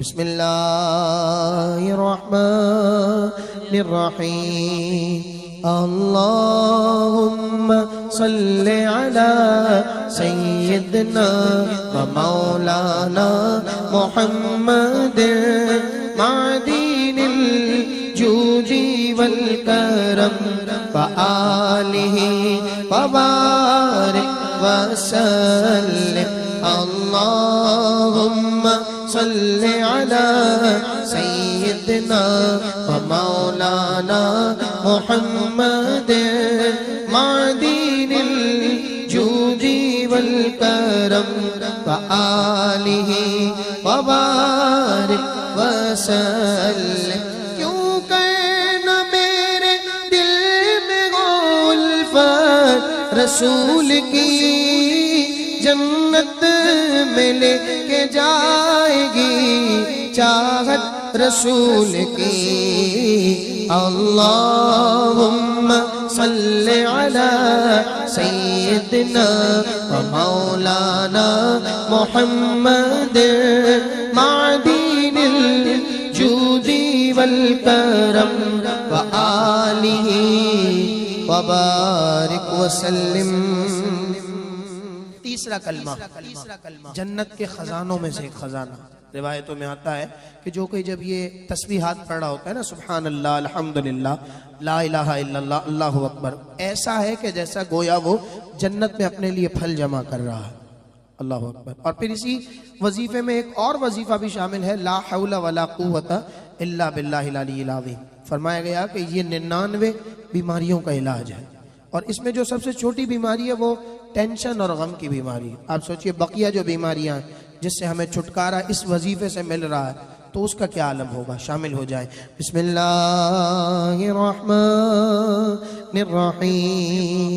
بسم اللہ الرحمن الرحیم اللہم صل علی سیدنا و مولانا محمد معدن الجود والکرم وآلہ وبارک وسلم اللہم صل علی سیدنا و مولانا محمد معدن الجود والکرم وآلہ وبارک وسلم کیوں کہنا میرے دل میں الفت رسول کی جنت میں لے کے جائے گی چاہت رسول کی اللہم صل علی سیدنا و مولانا محمد معدن الجود والکرم وآلہ وبارک وسلم۔ تیسرا کلمہ جنت کے خزانوں میں سے ایک خزانہ، روایتوں میں آتا ہے کہ جو کوئی جب یہ تسبیحات پڑھ رہا ہوتا ہے نا، سبحان اللہ، الحمدللہ، لا الہ الا اللہ، اللہ اکبر، ایسا ہے کہ جیسا گویا وہ جنت میں اپنے لیے پھل جمع کر رہا ہے، اللہ اکبر۔ اور پھر اسی وظیفے میں ایک اور وظیفہ بھی شامل ہے، لا حول ولا قوت الا باللہ العلی العظیم۔ فرمایا گیا کہ یہ 99 بیماریوں کا علاج ہے، اور اس میں جو سب سے چھوٹی بیماری ہے وہ ٹینشن اور غم کی بیماری ہے۔ آپ سوچئے بقیہ جو بیماریاں ہیں جس سے ہمیں چھٹکارا اس وظیفے سے مل رہا ہے تو اس کا کیا عالم ہوگا، شامل ہو جائے۔ بسم اللہ الرحمن الرحیم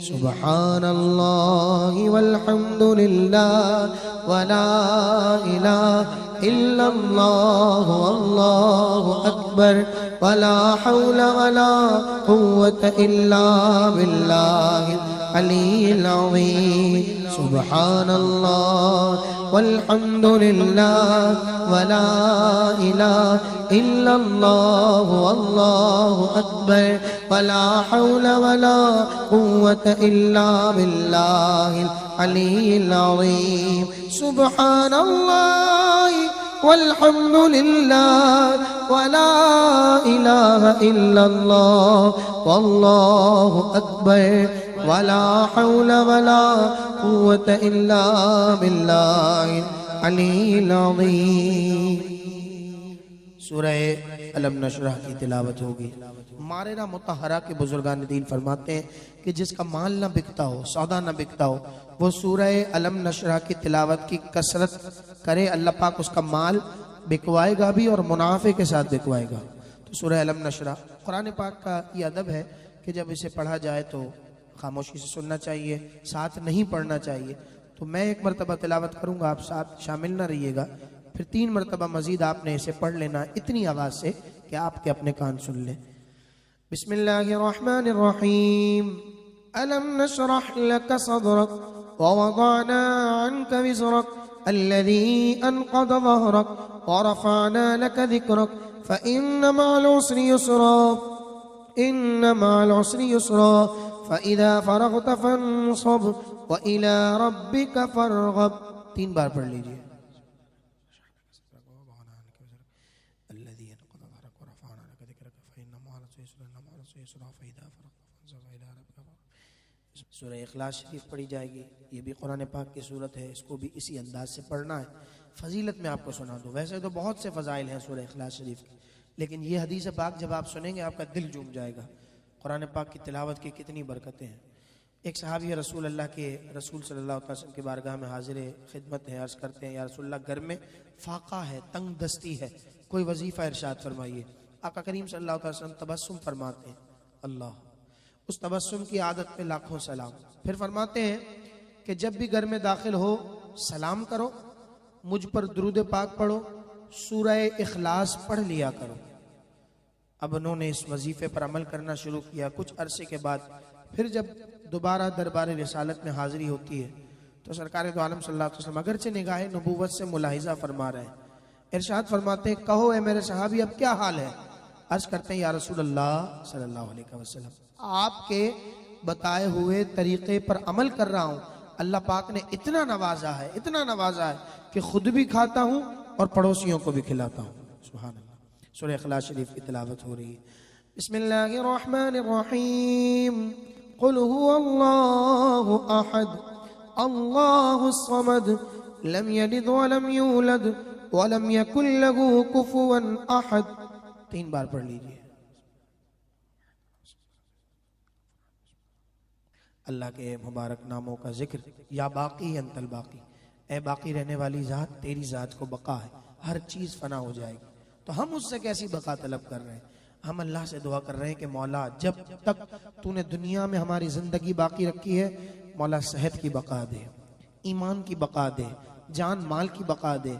سبحان اللہ والحمدللہ ولا الہ الا اللہ واللہ اکبر ولا حول ولا قوة الا باللہ العلی العظیم سبحان اللہ والحمدللہ ولا الہ الا اللہ واللہ اکبر ولا حول ولا قوة الا باللہ العلی العظیم سبحان اللہ والحمدللہ ولا الہ الا اللہ واللہ اکبر ولا حول ولا قوة الا باللہ العلی العظیم۔ سورہ علم نشرح کی تلاوت ہوگی۔ ماررہ مطہرہ کے بزرگان دین فرماتے ہیں کہ جس کا مال نہ بکتا ہو، سودا نہ بکتا ہو، وہ سورہ علم نشرح کی تلاوت کی کثرت کرے، اللہ پاک اس کا مال بکوائے گا بھی اور منافع کے ساتھ بکوائے گا۔ تو سورہ علم نشرح قرآن پاک کا یہ ادب ہے کہ جب اسے پڑھا جائے تو خاموشی سے سننا چاہیے، ساتھ نہیں پڑھنا چاہیے۔ تو میں ایک مرتبہ تلاوت کروں گا، آپ ساتھ شامل نہ رہیے گا، پھر 3 مرتبہ مزید آپ نے اسے پڑھ لینا اتنی آواز سے کہ آپ کے اپنے کان سن لیں۔ بسم اللہ الرحمن الرحیم الم نشرح لك صدرك ووضعنا عنك وزرك الذي انقض ظهرك ورفعنا لك ذكرك فإن مع العسر يسرا إن مع العسر يسرا فإذا فرغت فانصب وإلى ربك فارغب۔ 3 بار پڑھ لیجئے۔ سورہ اخلاص شریف پڑھی جائے گی، یہ بھی قرآن پاک کی صورت ہے، اس کو بھی اسی انداز سے پڑھنا ہے۔ فضیلت میں آپ کو سنا دوں، ویسے تو بہت سے فضائل ہیں سورہ اخلاص شریف کی، لیکن یہ حدیث پاک جب آپ سنیں گے آپ کا دل جھوم جائے گا۔ قرآن پاک کی تلاوت کی کتنی برکتیں ہیں۔ ایک صحابی رسول اللہ کے رسول صلی اللہ علیہ وسلم کے بارگاہ میں حاضر خدمت ہے، عرض کرتے ہیں یا رسول اللہ گھر میں فاقہ ہے، تنگ دستی ہے، کوئی وظیفہ ارشاد فرمائیے۔ آقا کریم صلی اللہ علیہ وسلم تبسم فرماتے ہیں، اللہ اس تبسم کی عادت پہ لاکھوں سلام۔ پھر فرماتے ہیں کہ جب بھی گھر میں داخل ہو سلام کرو، مجھ پر درود پاک پڑھو، سورہ اخلاص پڑھ لیا کرو۔ اب انہوں نے اس وظیفے پر عمل کرنا شروع کیا۔ کچھ عرصے کے بعد پھر جب دوبارہ دربار رسالت میں حاضری ہوتی ہے تو سرکار دو عالم صلی اللہ علیہ وسلم اگرچہ نگاہ نبوت سے ملاحظہ فرما رہے ہیں ارشاد فرماتے ہیں کہو اے میرے صحابی اب کیا حال ہے؟ عرض کرتے ہیں یا رسول اللہ صلی اللہ علیہ وسلم آپ کے بتائے ہوئے طریقے پر عمل کر رہا ہوں، اللہ پاک نے اتنا نوازا ہے کہ خود بھی کھاتا ہوں اور پڑوسیوں کو بھی کھلاتا ہوں۔ سبحان اللہ۔ سورہ اخلاص شریف کی تلاوت ہو رہی ہے۔ بسم اللہ الرحمن الرحیم قل هو اللہ احد اللہ الصمد لم یلد ولم یولد ولم یکن له کفوا احد۔ 3 بار پڑھ لیجئے۔ اللہ کے مبارک ناموں کا ذکر۔ یا باقی انت الباقی، اے باقی رہنے والی ذات، تیری ذات کو بقا ہے، ہر چیز فنا ہو جائے گی، تو ہم اس سے کیسی بقا طلب کر رہے ہیں؟ ہم اللہ سے دعا کر رہے ہیں کہ مولا جب تک تو نے دنیا میں ہماری زندگی باقی رکھی ہے، مولا صحت کی بقا دے، ایمان کی بقا دے، جان مال کی بقا دے،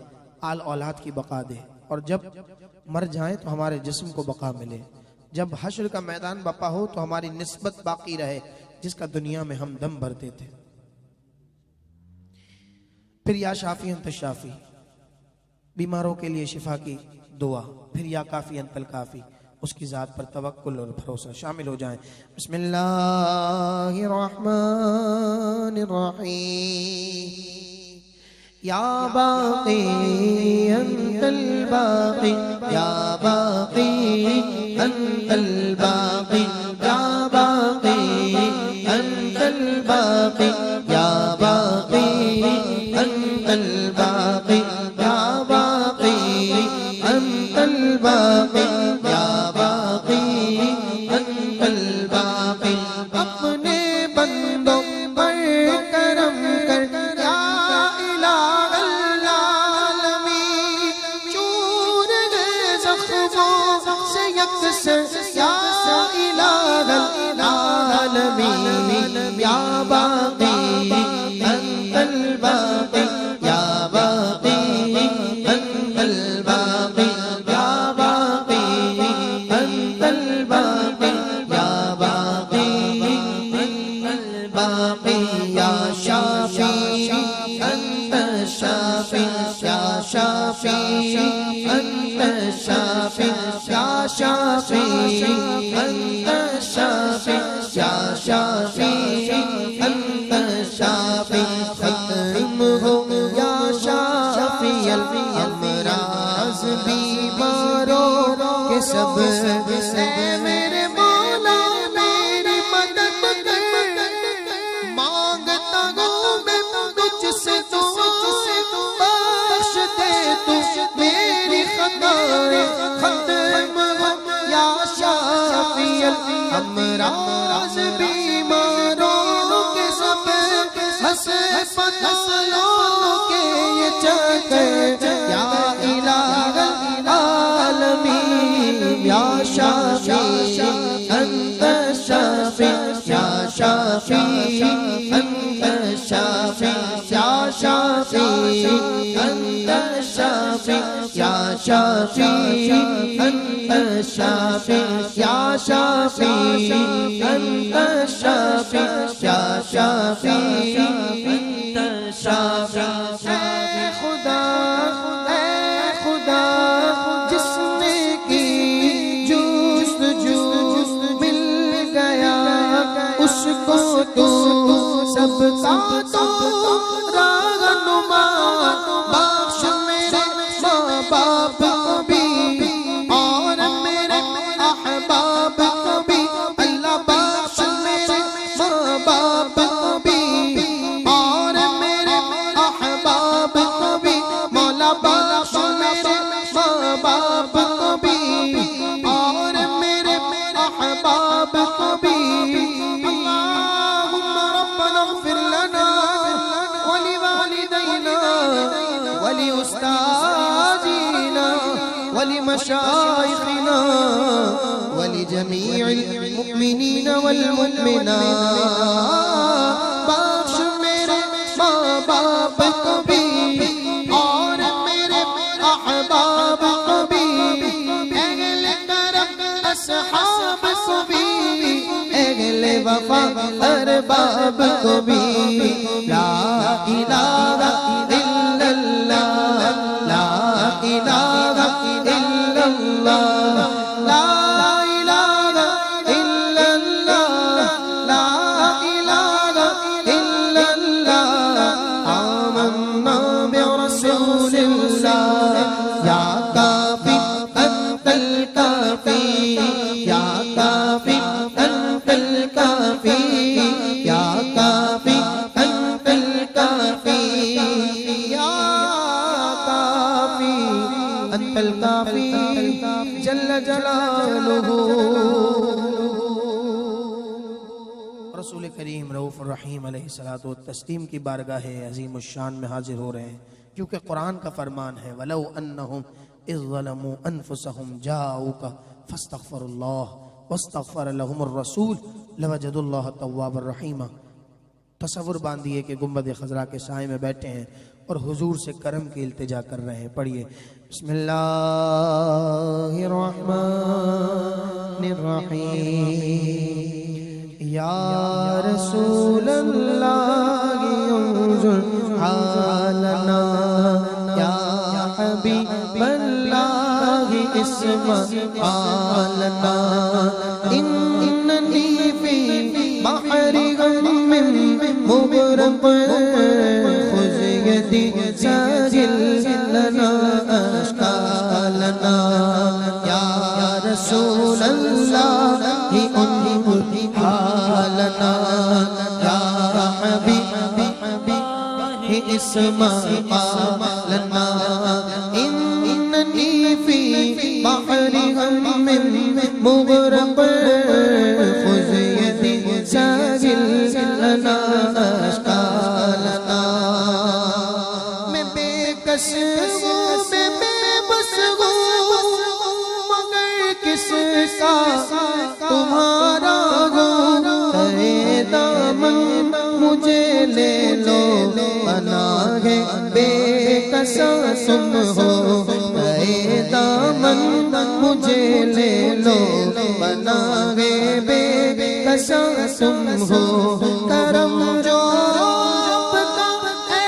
آل اولاد کی بقا دے، اور جب مر جائیں تو ہمارے جسم کو بقا ملے، جب حشر کا میدان بپا ہو تو ہماری نسبت باقی رہے جس کا دنیا میں ہم دم بھرتے تھے۔ پھر یا شافی انت الشافی، بیماروں کے لیے شفا کی دعا۔ پھر یا کافی انت الکافی، اس کی ذات پر توکل اور بھروسہ۔ شامل ہو جائیں۔ بسم اللہ الرحمن الرحیم یا باقی انت الباقی یا باقی انت الباقی یا باقی انت الباقی یا باقی انت الباقی یا باقی انت الباقی یا باقی انت الباقی۔ اپنے بندوں پر کرم کر یا الہ العالمین، چور گئے زخموں سے یکسر یا الہ العالمین یا باقی انت الباقی یا باقی انت الباقی یا باقی انت الباقی یا باقی انت الباقی یا شافی انت الشافی یا شافی انت الشافی یا شافی انت الشافی یا شافی انت الشافی۔ ختم ہو یا شافی الامراض بیماروں کے سب، اے میرے مولا میری مدد کر، مانگتا ہوں میں تجھ سے دعا، بخش دے تو میری خطائیں۔ ختم ہو یا شافی الامراض بیماروں کے سب، ہسپتالوں کے یہ چکر یا الہ العالمین یا شافی انت الشافی یا شافی انت الشافی یا شافی انت الشافی یا شافی انت الشافی یا شافی انت الشافی یا شافی انت الشافی۔ اے خدا جس نے کی جستجو مل گیا، اس کو تو سب کا تو رہنما، بخش میرے ماں باپ کو بھی اور میرے احباب کو بھی، اللہ بخش میرے ماں باپ کو بھی اور میرے احباب کو بھی، مولا بخش میرے ماں باپ کو بھی اور میرے احباب کو بھی۔ اللہم ربنا اغفر لنا ولوالدینا ولأستاذنا ولمشائخنا ولجميع المؤمنين والمؤمنات، بخش میرے ماں باپ کو بھی اور میرے احباب کو بھی، اہل کرم اصحاب کو بھی، اہل وفا ارباب کو بھی۔ لا الہ الا اللہ لا الہ إلا الله لا إله إلا الله لا إله إلا الله آمنا برسول الله يا كافي أنت الكافي يا كافي أنت الكافي يا كافي أنت الكافي يا كافي أنت الكافي جل جلالہ. رسول کریم رؤوف الرحیم علیہ الصلوۃ والتسلیم کی بارگاہ عظیم الشان میں حاضر ہو رہے ہیں، کیونکہ قرآن کا فرمان ہے وَلَوْ أَنَّهُمْ إِذْ ظَلَمُوا أَنفُسَهُمْ جَاءُوكَ فَاسْتَغْفَرُوا اللَّهَ وَاسْتَغْفَرَ لَهُمُ الرَّسُولُ لَوَجَدُوا اللَّهَ تَوَّابًا رَحِيمًا. تصور باندھیے کہ گنبد خضرا کے سائے میں بیٹھے ہیں اور حضور سے کرم کی التجا کر رہے ہیں. پڑھیے بسم اللہ الرحمن الرحیم یا رسول اللہ انظر حالنا یا حبیب اللہ اسمع حالنا اننی فی بحر غم مغرق خذ یدی ساجل لنا اشکالنا یا رسول اللہ انظر حالنا یا حبیب اسمع حالنا اننی فی بحر غم مغرق خذ یدی ساجل لنا اشکالنا. میں بے کس ہوں میں بے بس ہوں مگر کس کا تمہارا ہوں اے دامن مجھے لے لو پناہ بے کسا تم ہو اے دامن مجھے لے لو پناہ بے کسا تم ہو. کرم جو آپ کا اے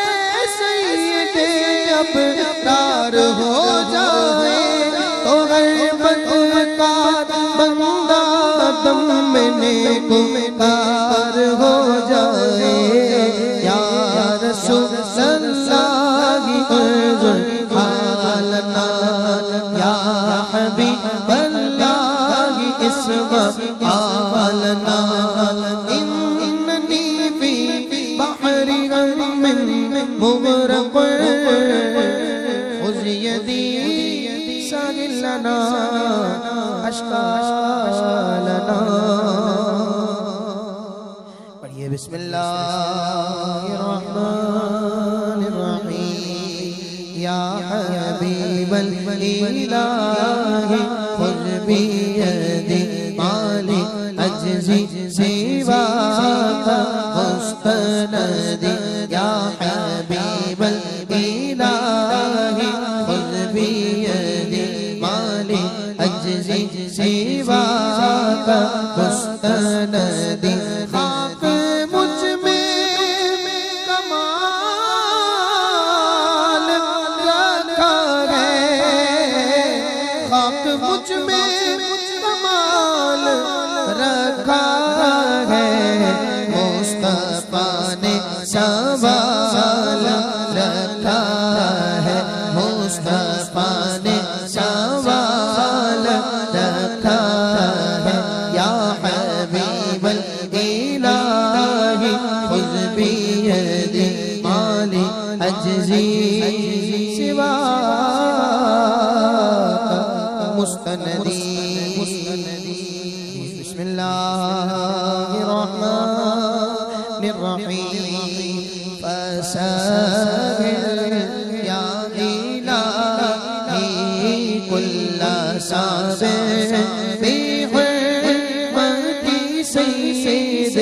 سید ابرار ہو جائے تو غربت کا بندہ دم میں نیکوکار ہو جائے. یا رسول اللہ انظر حالنا یا حبیب اللہ اسمع حالنا اننی فی بحر غم مغرق خذ یدی ساجل لنا اشکالنا. پڑھیے بسم اللہ الرحمن الرحیم یا حبیب الالہ خذ بیدی مالی اجزی سواک مستندی یا حبیب الالہ خذ بیدی مالی اجزی سواک مستندی. خاک مجھ میں کمال رکھا ہے خاک مجھ میں کمال رکھا ہے مصطفیٰ نے سوال رکھا ہے مصطفیٰ نے سوال رکھا ہے. یا حبیب الالہ خذ بیدی مالی اجزی سواک مستندی. بسم اللہ الرحمن الرحیم فساغر یا الہی کل سابر بحرمتی سید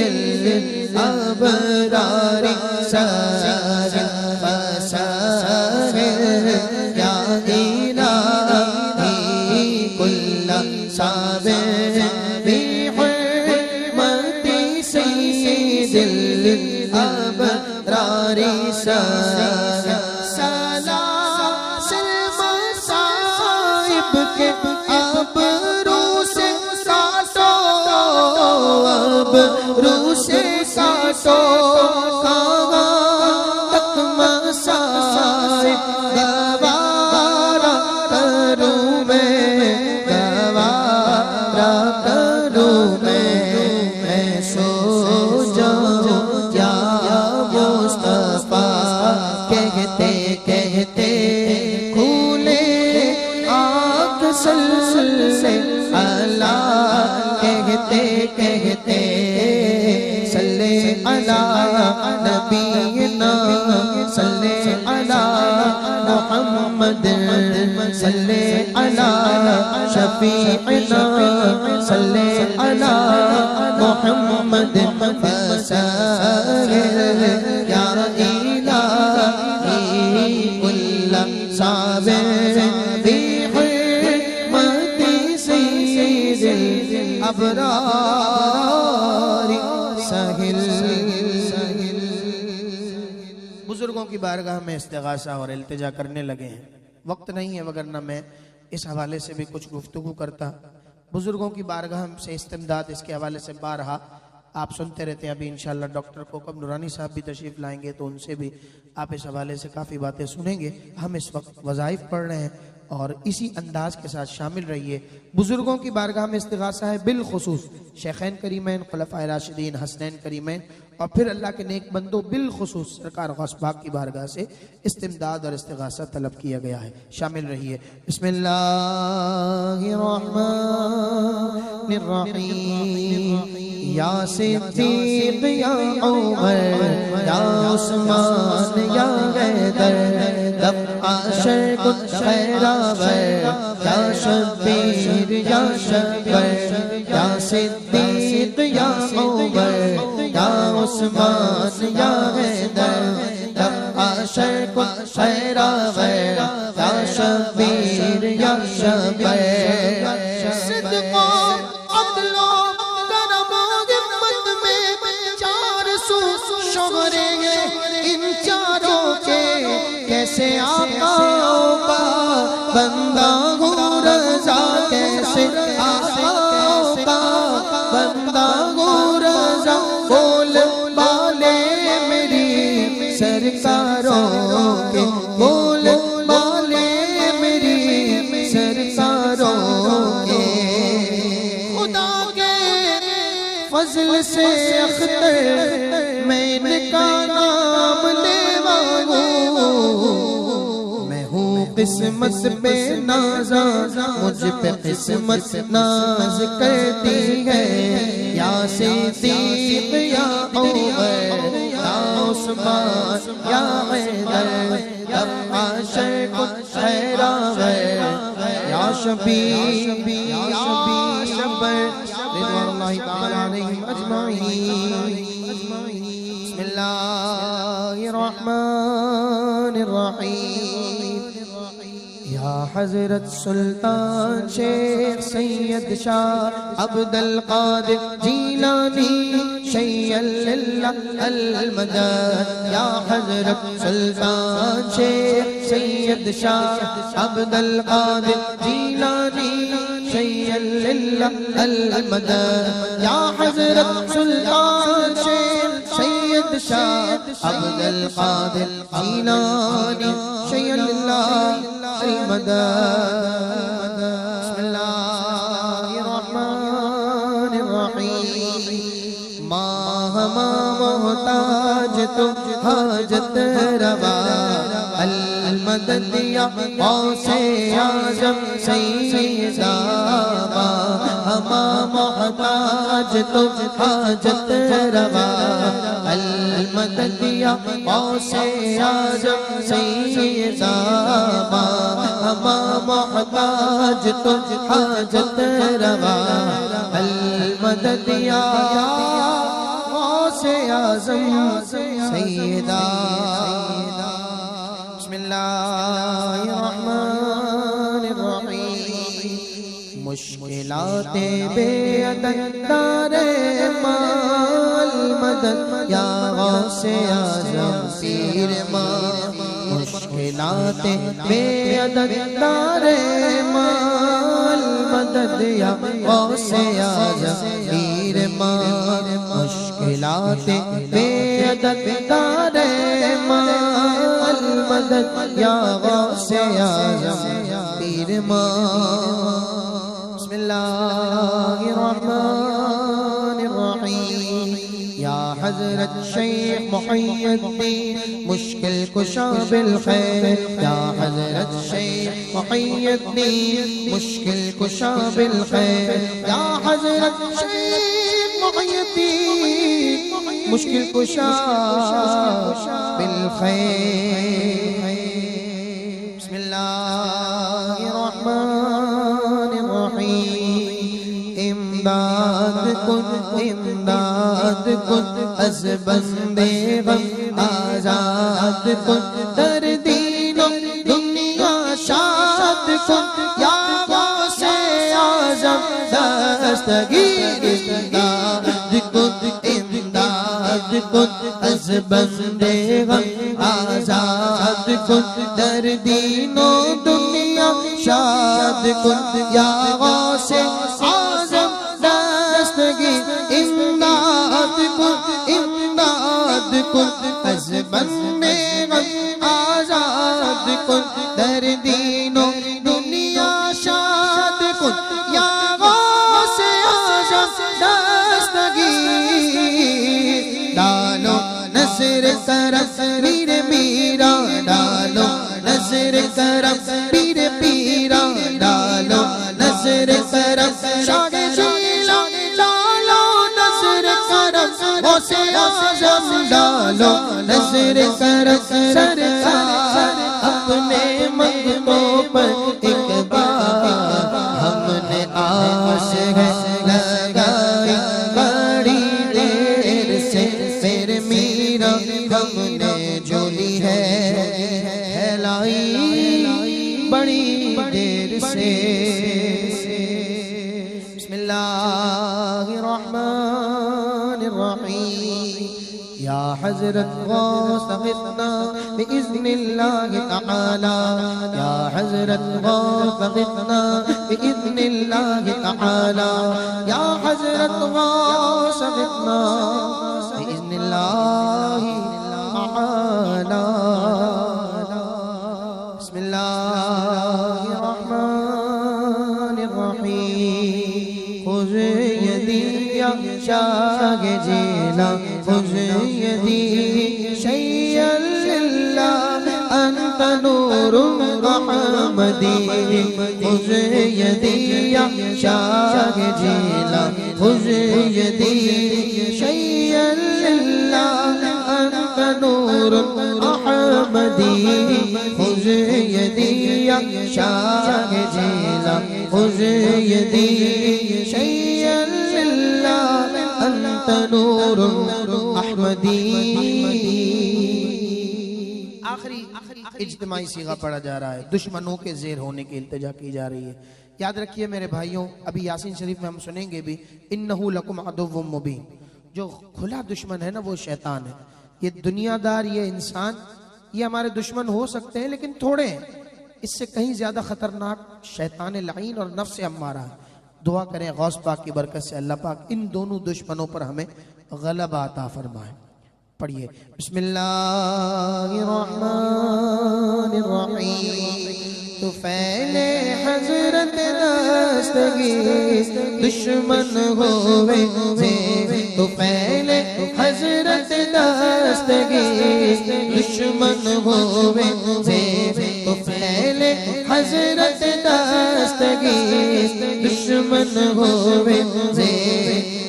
الابرار ساغر فساغر یا الہی کل سابر بحرمتی سید الابرار ساغر سلاسل مسار صاحب کے ابرو سے کاٹو ابرو سے کاٹو کہاں تک مسائل گوارا کروں میں گوارا کروں میں سو جاؤں یا مصطفیٰ کہتے کہتے کھولے آنکھ صلی اللہ کہتے کہتے صلی اللہ نبینا صلی اللہ محمد صلی اللہ شفیعنا صلی اللہ محمد فسائر یا الہی کل صابر بی حرمت سید الابرار سہل بزرگوں کی بارگاہ میں استغاثہ اور التجا کرنے لگے ہیں. وقت نہیں ہے وگرنہ میں اس حوالے سے بھی کچھ گفتگو کرتا. بزرگوں کی بارگاہ سے استمداد اس کے حوالے سے بارہا آپ سنتے رہتے ہیں. ابھی انشاءاللہ ڈاکٹر کوکب نورانی صاحب بھی تشریف لائیں گے تو ان سے بھی آپ اس حوالے سے کافی باتیں سنیں گے. ہم اس وقت وظائف پڑھ رہے ہیں اور اسی انداز کے ساتھ شامل رہیے. بزرگوں کی بارگاہ میں استغاثہ ہے بالخصوص شیخین کریمین خلفائے راشدین حسنین کریمین اور پھر اللہ کے نیک بندوں بالخصوص سرکار غوث پاک کی بارگاہ سے استمداد اور استغاثہ طلب کیا گیا ہے. شامل رہیے. بسم اللہ الرحمن الرحیم. یا صدیق یا عمر یا عثمان یا حیدر دفع شرک خیرآور یا شبیر یا شبر یا صدیق یا عمر یا عثمان یا حیدر دفع شرک خیرآور یا شبیر یا شبر صدق عدل ان چاروں کے کیسے آقا ہوگا بندہ ہوں رضا کیسے آقا ہوگا بندہ ہوں رضا بول بالے میری سرکاروں کے بول بالے میری سرکاروں کے خدا کے فضل سے اختر میں ان کا نام لیوا ہوں. میں ہوں قسمت پہ نازا مجھ پہ قسمت ناز کرتی ہے. یا صدیق یا عمر یا عثمان یا حیدر دفع شرک خیرآور یا شبیر یا شبر رضوان اللہ تعالی علیہم اجمعین. بسم اللہ الرحمن الرحیم. یا حضرت سلطان شیخ سید شاہ عبد القادر جیلانی شیع اللہ المدد. یا حضرت سلطان شیخ سید شاہ عبد القادر جیلانی شیع اللہ المدد. یا حضرت سلطان شیخ سید شاہ عبد القادر جیلانی شیع اللہ المدد. بسم اللہ الرحمن الرحیم. ماہ محتاج تو حاجت روا المدد یا غوث اعظم سیدہ ہما محتاج تو حاجت روا المدد یا غوث اعظم سیدہ ہما محتاج تو حاجت روا المدد یا غوث اعظم سیدہ. بسم اللہ الرحمن الرحیم. مشکلات بے عدد دار مال مدد یا غوث اعظم پیر ماں. مشکلات بے عدد دار مال مدد یا غوث اعظم پیر ماں مشکلات بے عدد دار ماں مدد یا غوث اعظم پیر ماں بسم اللہ الرحمن الرحیم یا حضرت شیخ محی الدین مشکل کشا بالخیر یا حضرت شیخ محی الدین مشکل کشا بالخیر یا حضرت شیخ محی الدین مشکل کشا بالخیر بسم اللہ الرحمن الرحیم امداد کن از بندے غم آزاد کن در دین و دنیا شاد کن یا غوث اعظم دستگیر امداد کن از بندے غم آزاد کن در دین و دنیا شاد کن یا غوث اعظم دستگیر امداد کن از بندے غم آزاد کن در دین و دنیا شاد کن یا غوث اعظم دستگیر ڈالو نصر کرم پیر میرا ڈالو نصر کرم پیر پیرا ڈالو نصر کرم شاہ جیلان ڈالو نصر کرم غوث اعظم ڈالو نصر کرم سرکار اپنے منگتوں پر ایک بار ہم نے آس ہے لگائی بڑی دیر سے پھر میرا ہم نے جولی ہے پھیلائی بڑی دیر سے بسم اللہ الرحمن الرحیم یا حضرت غوث غثنا بإذن اللہ تعالی یا حضرت غوث غثنا بإذن اللہ تعالی یا حضرت غوث غثنا بإذن اللہ تعالی بسم اللہ الرحمن الرحیم خذ یدی یا شاہ جیلا خذ یدی شیئا للہ انت نور محمدی خذ یدی یا شاہ جیلا خذ یدی شیئا للہ انت نور احمدی خذ یدی یا شاہ جیلا خذ یدی شیئا للہ انت نور احمدی آخری اجتماعی صیغہ پڑھا جا رہا ہے دشمنوں کے زیر ہونے کی التجا کی جا رہی ہے یاد رکھیے میرے بھائیوں ابھی یاسین شریف میں ہم سنیں گے بھی انہو لکم عدو مبین جو کھلا دشمن ہے نا وہ شیطان ہے یہ دنیا دار یہ انسان یہ ہمارے دشمن ہو سکتے ہیں لیکن تھوڑے ہیں اس سے کہیں زیادہ خطرناک شیطان لعین اور نفس امارہ ہے دعا کریں غوث پاک کی برکت سے اللہ پاک ان دونوں دشمنوں پر ہمیں غلبہ عطا فرمائے پڑھیے بسم اللہ الرحمن الرحیم تو پہلے حضرت دستگیر دشمن ہوئے تو پہلے حضرت دستگیر دشمن ہوئے تو پہلے حضرت دستگیر دشمن ہوئے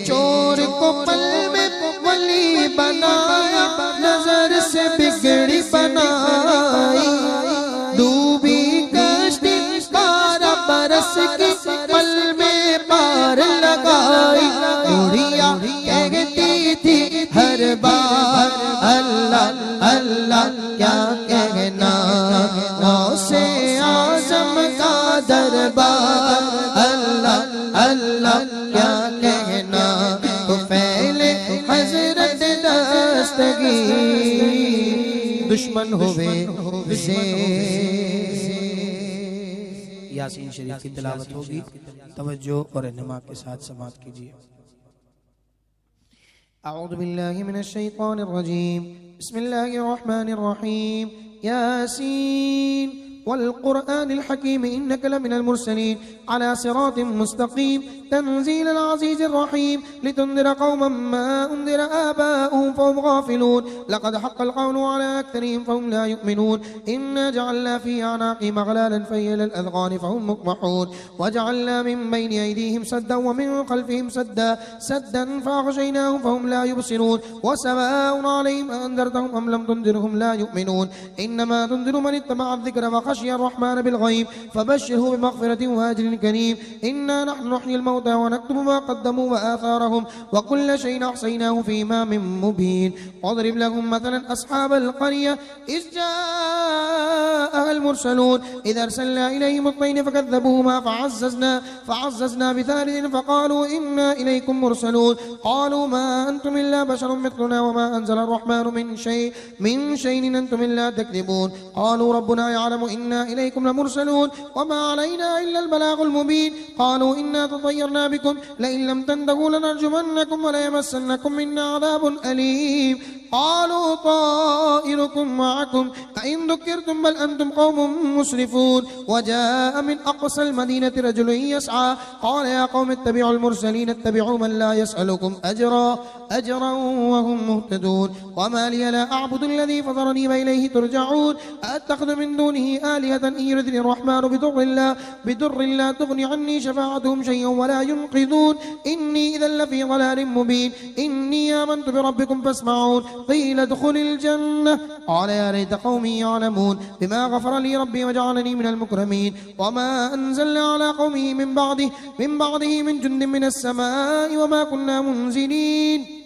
چور کو پل میں ولی بنایا نظر سے بگڑی بنائی ڈوبی کشتی 12 برس کی پل میں پار لگائی بڑھیا کہتی تھی ہر بار اللہ اللہ کیا کہنا غوث اعظم کا دربار اللہ اللہ کیا کہنا تو پہلے حضرت دستگیر دشمن ہوئے یاسین شریف کی تلاوت ہوگی، توجہ اور انما کے ساتھ سماعت کیجیے۔ اعوذ باللہ من الشیطان الرجیم، بسم اللہ الرحمن الرحیم، یاسین والقرآن الحكيم إنك لمن المرسلين على صراط مستقيم تنزيل العزيز الرحيم لتنذر قوما ما أنذر آباؤهم فهم غافلون لقد حق القول على أكثرهم فهم لا يؤمنون إنا جعلنا في أعناقهم أغلالا فهي إلى الأذقان فهم مقمحون وجعلنا من بين أيديهم سدا ومن خلفهم سدا فأغشيناهم فهم لا يبصرون وسواء عليهم أنذرتهم أم لم تنذرهم لا يؤمنون إنما تنذر من اتبع الذكر وخشي الرحمن بالغيب فبشره بمغفرة وأجر كريم إنا نحن نحيي الموتى ونكتب ما قدموا وآثارهم وكل شيء أحصيناه في إمام مبين واضرب لهم مثلا أصحاب القرية إذ جاءها المرسلون إذ أرسلنا إليهم اثنين فكذبوهما فعززنا بثالث فقالوا إنا إليكم مرسلون قالوا ما أنتم إلا بشر مثلنا وما أنزل الرحمن من شيء إن أنتم إلا تكذبون قالوا ربنا يعلم إنا إليكم لمرسلون وما علينا إلا البلاغ المبين قالوا إنا تطيرنا بكم لئن لم تنتهوا لنرجمنكم وليمسنكم منا عذاب أليم قالوا طائركم معكم أئن ذكرتم بل أنتم قوم مسرفون وجاء من أقصى المدينة رجل يسعى قال يا قوم اتبعوا المرسلين اتبعوا من لا يسألكم أجرا وهم مهتدون وما لي لا أعبد الذي فطرني وإليه ترجعون أتخذ من دونه آلهة إن يردني الرحمن بضر لا تغني عني شفاعتهم شيئا ولا ينقذون إني إذا لفي ضلال مبين إني آمنت بربكم فاسمعون قيل ادخل الجنة قال يا ليت قومي يعلمون بما غفر لي ربي وجعلني من المكرمين وما أنزلنا على قومه من بعده من جند من السماء وما كنا منزلين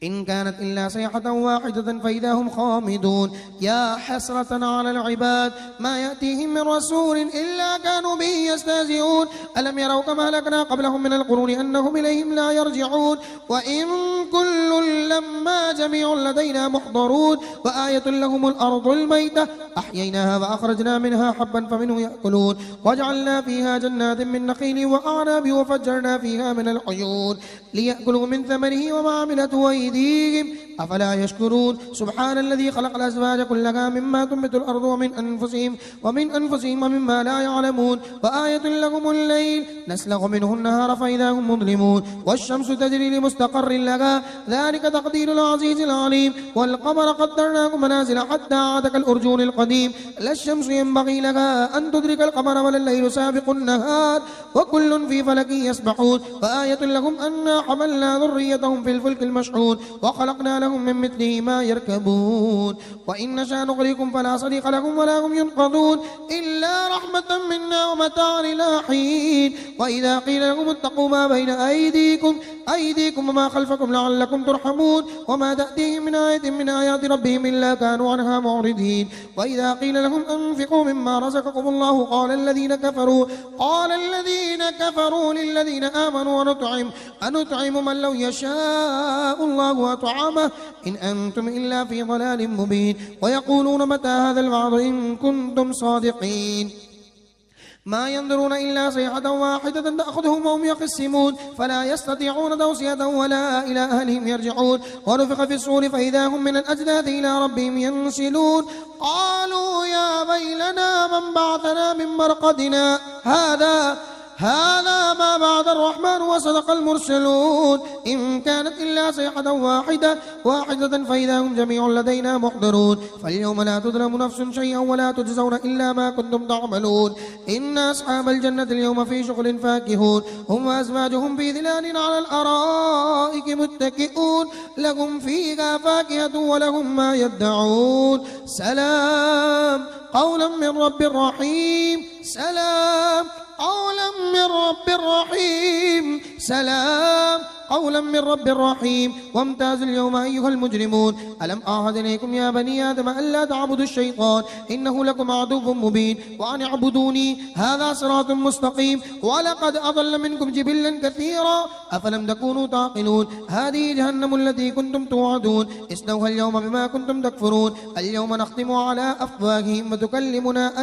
إن كانت إلا صيحة واحدة فإذا هم خامدون يا حسرة على العباد ما يأتيهم من رسول إلا كانوا به يستهزئون ألم يروا كما أهلكنا قبلهم من القرون أنهم إليهم لا يرجعون وإن كل لما جميع لدينا محضرون وآية لهم الأرض الميتة أحييناها وأخرجنا منها حبا فمنه يأكلون وجعلنا فيها جنات من نخيل وأعناب وفجرنا فيها من العيون ليأكلوا من ثمره وما عملته أيديهم أفلا يشكرون سبحان الذي خلق الأزواج كلها مما تنبت الأرض ومن أنفسهم ومما لا يعلمون وآية لهم الليل نسلخ منه النهار فإذا هم مظلمون والشمس تجري لمستقر لها ذلك تقدير العزيز العليم والقمر قدرناه منازل حتى عاد كالأرجون القديم لا الشمس ينبغي لها أن تدرك القمر ولا الليل سابق النهار وكل في فلك يسبحون وآية لهم أنا حملنا ذريتهم في الفلك المشحون وخلقنا لهم من مثله ما يركبون وإن نشأ نغرقكم فلا صديق لكم ولا هم ينقذون إلا رحمة منا ومتاعا إلى حين وإذا قيل لهم اتقوا ما بين أيديكم وما خلفكم لعلكم ترحمون وما تأتيهم من آية من آيات ربهم إلا كانوا عنها معرضين وإذا قيل لهم أنفقوا مما رزقكم الله قال الذين كفروا للذين آمنوا أنطعم من لو يشاء الله أطعمه إن أنتم إلا في ضلال مبين ويقولون متى هذا الوعد إن كنتم صادقين ما ينظرون إلا صيحة واحدة تأخذهم وهم يقسمون فلا يستطيعون توصية ولا إلى أهلهم يرجعون ونفخ في الصور فإذا هم من الأجداث إلى ربهم ينسلون قالوا يا ويلنا من بعثنا من مرقدنا هذا ما بعد الرحمن وصدق المرسلون إن كانت إلا صيحة واحدة فإذا هم جميع لدينا محضرون فاليوم لا تظلم نفس شيئا ولا تجزون إلا ما كنتم تعملون إن أصحاب الجنة اليوم في شغل فاكهون هم وأزواجهم في ظلال على الأرائك متكئون لهم فيها فاكهة ولهم ما يدعون سلام قولا من رب رحيم سلام قولا من رب رحيم سلام قولا من رب رحيم وامتازوا اليوم أيها المجرمون ألم أعهد إليكم يا بني آدم ألا تعبدوا الشيطان إنه لكم عدو مبين وأن اعبدوني هذا صراط مستقيم ولقد أضل منكم جبلا كثيرا أفلم تكونوا تعقلون هذه جهنم التي كنتم توعدون اصلوها اليوم بما كنتم تكفرون اليوم نختم على أفواههم وتكلمنا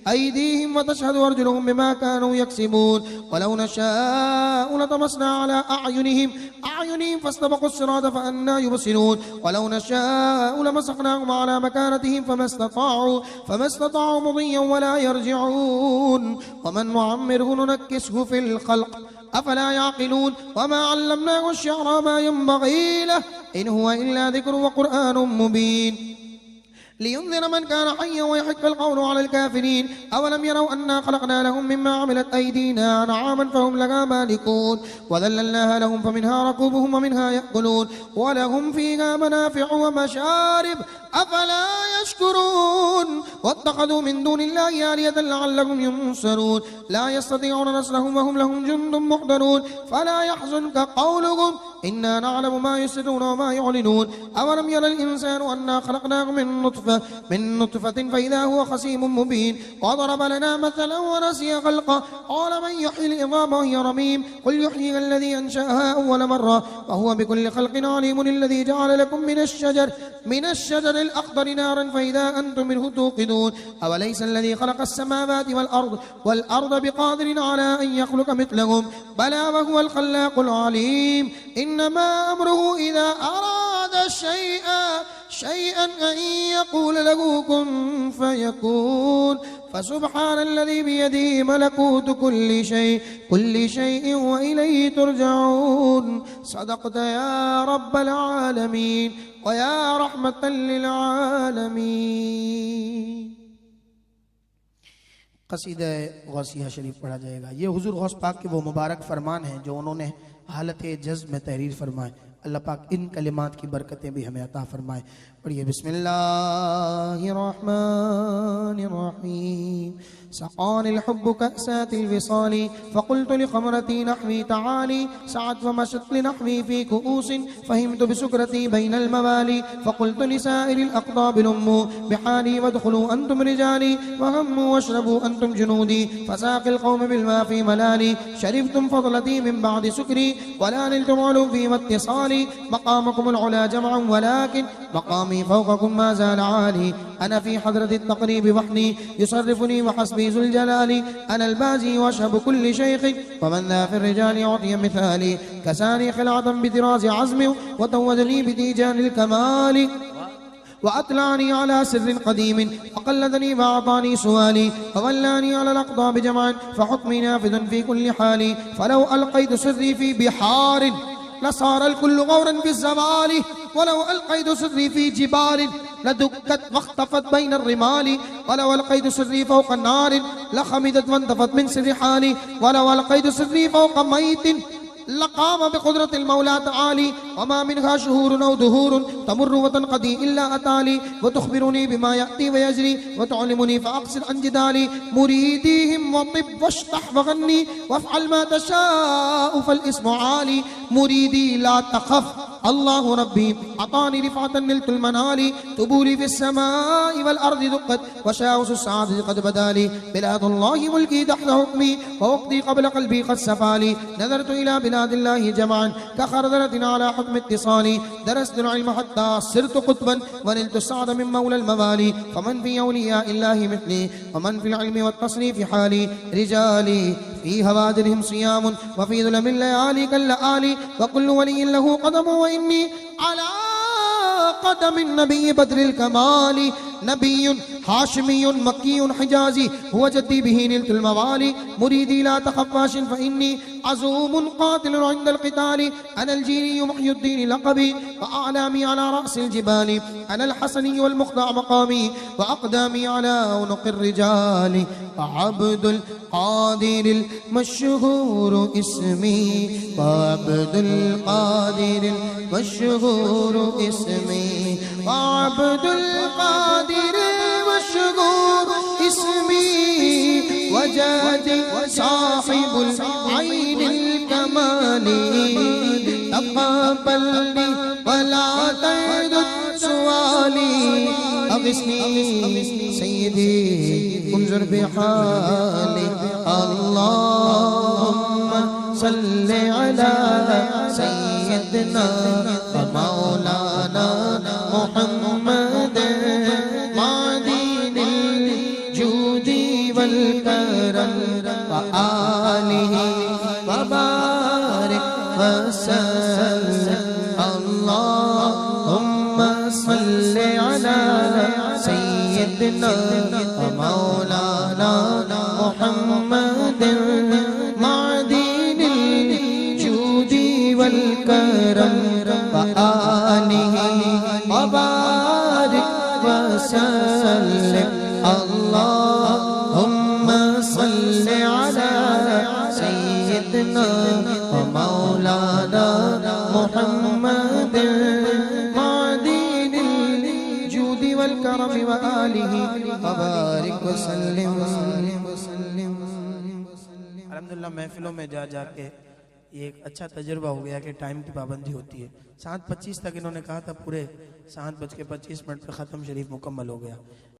أيديهم وتشهد أرجلهم بما كانوا يكسبون ولو نشاء لطمسنا على أعينهم فاستبقوا الصراط فأنا يبصرون ولو نشاء لمسخناهم على مكانتهم فما استطاعوا مضيا ولا يرجعون ومن نعمره ننكسه في الخلق أفلا يعقلون وما علمناه الشعر ما ينبغي له إن هو إلا ذكر وقرآن مبين لينذر من كان حيا ويحق القول على الكافرين أولم يروا أنا خلقنا لهم مما عملت أيدينا أنعاما فهم لها مالكون وذللناها لهم فمنها ركوبهم ومنها يأكلون ولهم فيها منافع ومشارب أفلا يشكرون واتخذوا من دون الله آلهة لعلهم ينصرون لا يستطيعون نصرهم وهم لهم جند محضرون فلا يحزنك قولهم إنا نعلم ما يسرون وما يعلنون أولم يرى الإنسان أنا خلقناه من نطفة فإذا هو خصيم مبين وضرب لنا مثلا ونسي خلقه قال من يحيي العظام وهي رميم قل يحييها الذي أنشأها أول مرة وهو بكل خلق عليم الذي جعل لكم من الشجر الأخضر نارا فإذا أنتم منه توقدون أوليس الذي خلق السماوات والأرض بقادر على أن يخلق مثلهم بلى وهو الخلاق العليم إنما أمره إذا أراد شيئا أن يقول له كن فيكون فسبحان الذي بيده ملكوت كل شيء وإليه ترجعون صدقت يا رب العالمين ويا رحمة للعالمين. قصیدہ غوثیہ شریف پڑھا جائے گا. یہ حضور غوث پاک کے وہ مبارک فرمان ہیں جو انہوں نے حالت جذب میں تحریر فرمائے. اللہ پاک ان کلمات کی برکتیں بھی ہمیں عطا فرمائے. پڑھیے بسم اللہ الرحمن الرحیم. سقاني الحب كأسات الوصال فقلت لخمرتي نحوي تعالي سعت ومشت لنحوي في كؤوس فهمت بسكرتي بين الموالي فقلت لسائر الأقطاب لموا بحالي وادخلوا أنتم رجالي وهموا واشربوا أنتم جنودي فساق القوم بالماء في ملالي شربتم فضلتي من بعد سكري ولا نلتم علوفي واتصالي مقامكم العلا جمعا ولكن مقامي فوقكم ما زال عالي أنا في حضرة التقريب وحدي يصرفني وحسبي ذو الجلال أنا البازي وأشهب كل شيخ ومن ذا في الرجال يعطي مثالي كساني خلعة بطراز عزم وتوجني بتيجان الكمال وأطلعني على سر قديم وقلدني وأعطاني سؤالي وولاني على الأقطاب جمعا فحكمي نافذ في كل حال فلو ألقيت سري في بحار لصار الكل غورا في الزوال ولو ألقيت سري في جبال لدكت واختفت بين الرمال ولو ألقيت سري فوق النار لخمدت وانتفت من سر حالي ولو ألقيت سري فوق ميت لقام بقدرة المولى تعالي وما منها شهور أو دهور تمر وتنقضي إلا أتالي وتخبرني بما يأتي ويجري وتعلمني فأقصر عن جدالي مريديهم وطب واشطح وغني وافعل ما تشاء فالاسم عالي مريدي لا تخف الله ربي أعطاني رفعة نلت المنال تبولي في السماء والأرض دقت وشاوس السعادة قد بدالي بلاد الله ملكي تحت حكمي ووقتي قبل قلبي قد سفالي نظرت إلى بلاد الله جمعا كخردلة على حكم اتصالي درست العلم حتى صرت قطبا ونلت السعد من مولى الموالي فمن في أولياء الله مثلي ومن في العلم والتصنيف حالي رجالي في هوادرهم صيام وفي ظلم الليالي كاللآلي وكل ولي له قدم وإني على قدم النبي بدر الكمال نبي هاشمي مكي حجازي هو جدي به نلت الموالي مريدي لا تخفاش فإني عزوم قاتل عند القتال أنا الجيلي محي الدين لقبي وأعلامي على رأس الجبال أنا الحسني والمخضع مقامي وأقدامي على عنق الرجال وعبد القادر المشهور اسمي وعبد القادر المشهور اسمي وعبد القادر المشهور اسمي وجادي صاحب العين الكمالي اغثني سيدي انظر بحالي اللهم صل على سيدنا ومولانا محمد معدن الجود والكرم وآله وبارك وسلم اللهم صل على سيدنا ومولانا محمد معدن الجود والكرم وآله وبارك وسلم اللهم صل على سيدنا ومولانا محمد معدن الجود والكرم وآله وبارك وسلم. الحمدللہ محفلوں میں جا جا کے یہ ایک اچھا تجربہ ہو گیا کہ ٹائم کی پابندی ہوتی ہے. 7:25 تک انہوں نے کہا تھا، پورے 7:25 پہ ختم، شریف مکمل ہو گیا.